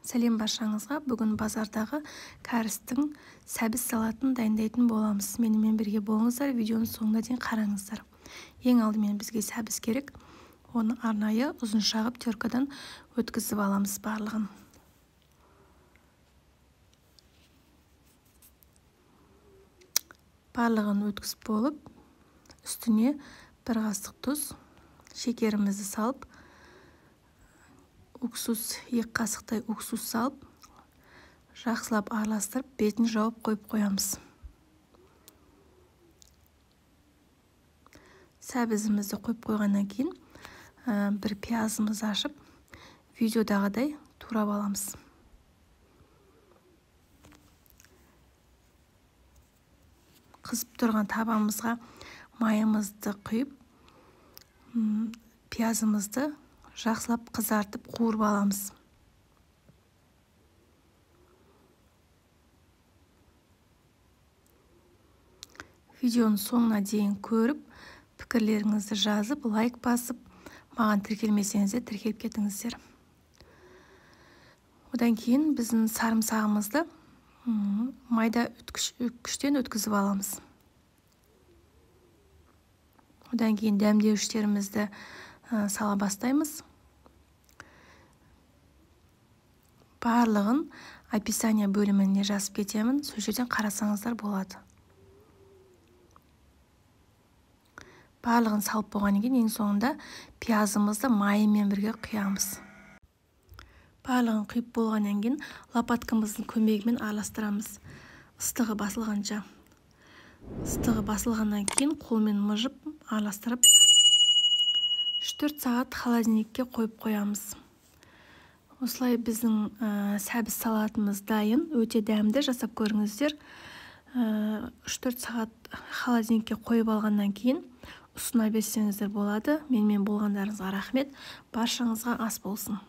Сәлем баршаңызға. Бүгін базардағы кәрістің сәбіз салатын дайындайтын боламыз. Менімен бірге болыңыздар, видеоның соңына дейін қараңыздар. Ең алдымен бізге сәбіз керек. Оны арнайы ұзын шағып теркадан өткізіп аламыз барлығын. Барлығын өткізіп болып, үстіне бір қасық тұз, шекерімізді салып, уксус, 2 қасықтай уксус салып, жақсылап араластырып, бетін жауып қойып қоямыз. Сәбізімізді қойып қойғаннан кейін, бір пиязымызды ашып, видеодағыдай турап аламыз. Қызып тұрған табамызға майымызды құйып, пиязымызды жақсылап қызартып қуырып аламыз. Видеоның соңына дейін көріп, пікірлеріңізді жазып, лайк басып, маған тіркелмесеңіздер тіркеліп кетіңіздер. Одан кейін біздің сарымсағымызды майда үткіштен өткізіп аламыз. Одан кейін дәмдеуіштерімізді сала бастаймыз. Барлығын описание бөліміне жазып кетемін, сол жерден қарасаңыздар болады. Барлығын салып болғаннан кейін ең соңында пиязымызды майымен бірге құямыз. Барлығын құйып болғаннан кейін лопаткамыздың көмегімен араластырамыз. Ыстығы басылғанша. Ыстығы басылғаннан кейін қолмен мұжып, араластырып 3-4 сағат холодильникке қойып қоямыз. Осылай біздің сәбіз салатымыз дайын, өте дәмді, жасап көріңіздер. 3-4 сағат холодильникке қойып алғаннан кейін ұсына берсеңіздер болады. Менімен болғандарыңызға рахмет. Баршаңызға ас болсын.